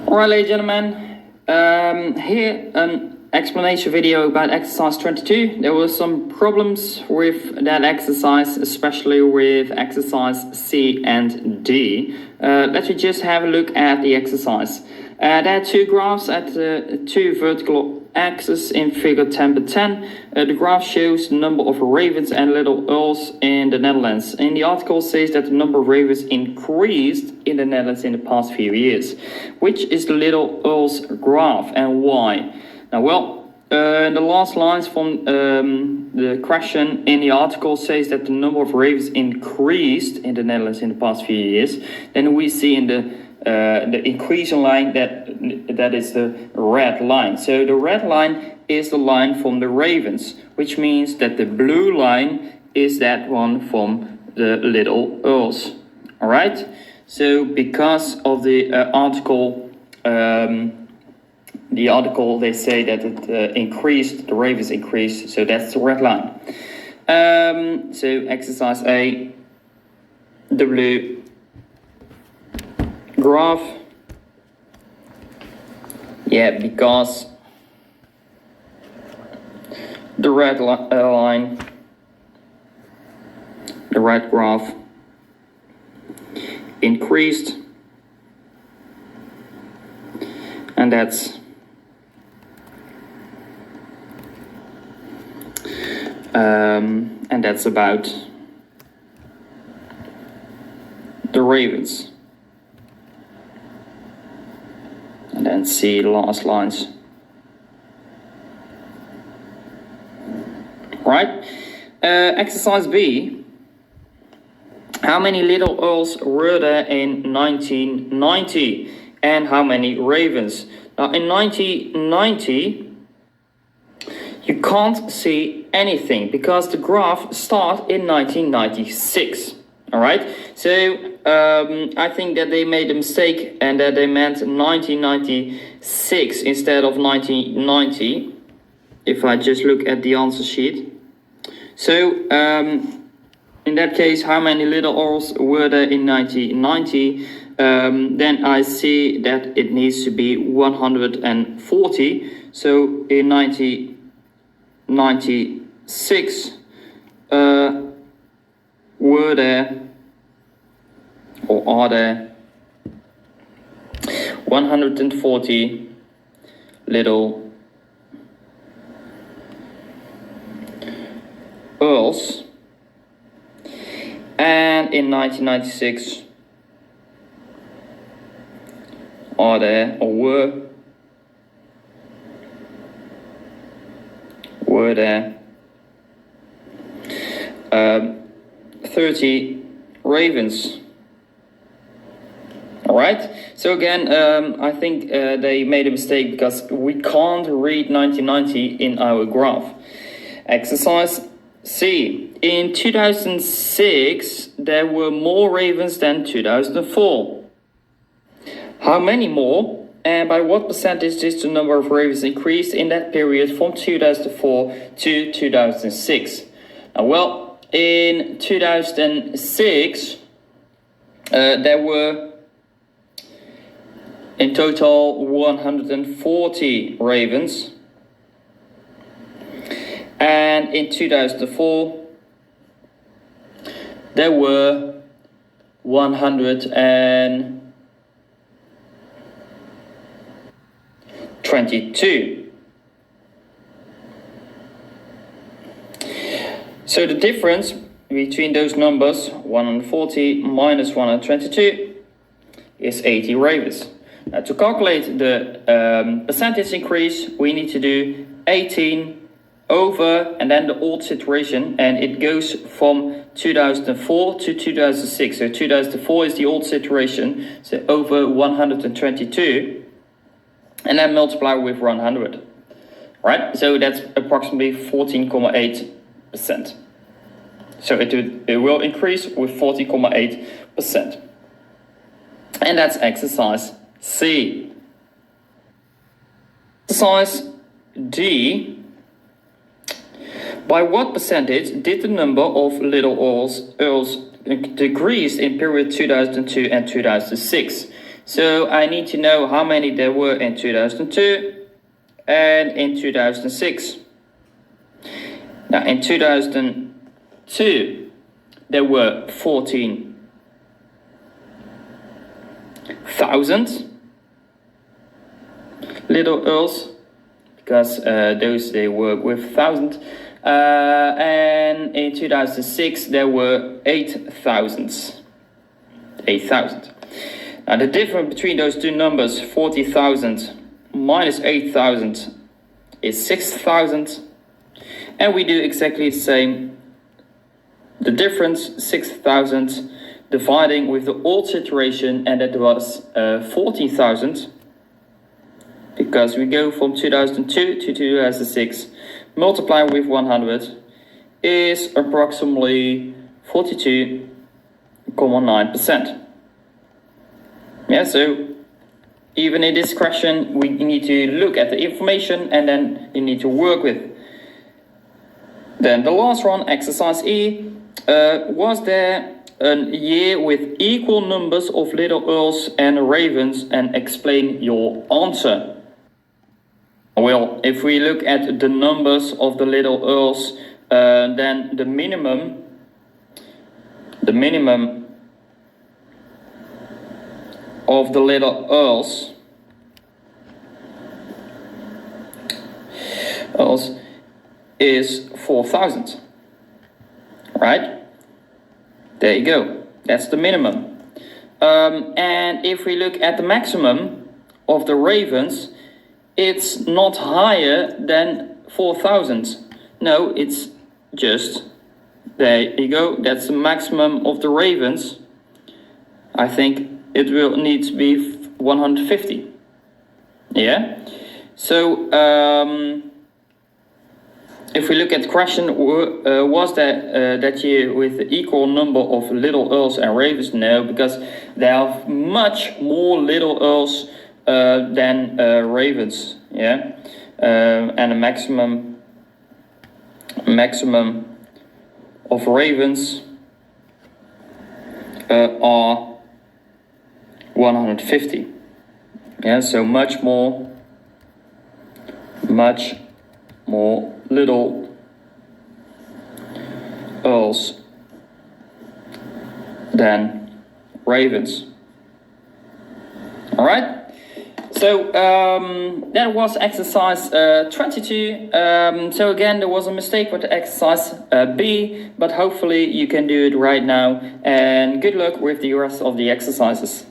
Alright, ladies and gentlemen, here an explanation video about exercise 22. There were some problems with that exercise, especially with exercise C and D. Let's just have a look at the exercise. There are two graphs at two vertical axes in figure 10/10. The graph shows the number of ravens and little earls in the Netherlands. And the article says that the number of ravens increased in the Netherlands in the past few years. Which is the little earls graph and why? Now, well, the last lines from the question in the article says that the number of ravens increased in the Netherlands in the past few years. Then we see in the increasing line that is the red line. So the red line is the line from the ravens, which means that the blue line is that one from the little earls. All right. So because of the article, they say that it increased, the ravens increased. So that's the red line. So exercise A, the blue graph, yeah, because the red line, the red graph increased, and that's about the ravens. And then see the last lines. Right. Exercise B. How many little earls were there in 1990? And how many ravens? Now in 1990, you can't see anything because the graph starts in 1996. All right, so I think that they made a mistake and that they meant 1996 instead of 1990. If I just look at the answer sheet. So in that case, how many little earls were there in 1990? Then I see that it needs to be 140. So in 1996, were there or are there 140 little earls, and in 1996 are there or were there 30 ravens. All right. So again, I think they made a mistake because we can't read 1990 in our graph. Exercise C. In 2006, there were more ravens than 2004. How many more? And by what percentage did the number of ravens increase in that period from 2004 to 2006? Now, well, in 2006, there were in total 140 ravens. And in 2004, there were 122. So the difference between those numbers, 140 minus 122, is 80 ravens. Now to calculate the percentage increase, we need to do 18 over and then the old situation, and it goes from 2004 to 2006. So 2004 is the old situation, so over 122, and then multiply with 100. Right? So that's approximately 14.8%. So it will increase with 14.8%. And that's exercise C. Exercise D. By what percentage did the number of little earls decrease in period 2002 and 2006? So I need to know how many there were in 2002 and in 2006. Now in 2002 there were 14,000 little earls, because those they work with 1,000. And in 2006 there were 8,000. 8,000. Now the difference between those two numbers, 40,000 minus 8,000, is 6,000. And we do exactly the same. The difference, 6,000, dividing with the old situation, and that was 14,000. Because we go from 2002 to 2006, multiply with 100, is approximately 42.9%. Yeah, so even in this question, we need to look at the information and then you need to work with. Then the last one, exercise E, was there a year with equal numbers of little earls and ravens, and explain your answer. Well, if we look at the numbers of the little earls, then the minimum of the little earls is 4,000, right? There you go, that's the minimum. And if we look at the maximum of the ravens, it's not higher than 4,000. No, it's just, there you go, that's the maximum of the ravens. I think it will need to be 150. Yeah? So, if we look at the question, was there that year with the equal number of little earls and ravens? No, because there are much more little earls than ravens, yeah, and a maximum of ravens are 150. Yeah, so much more little earls than ravens. All right. So that was exercise 22. So again, there was a mistake with the exercise B, but hopefully you can do it right now. And good luck with the rest of the exercises.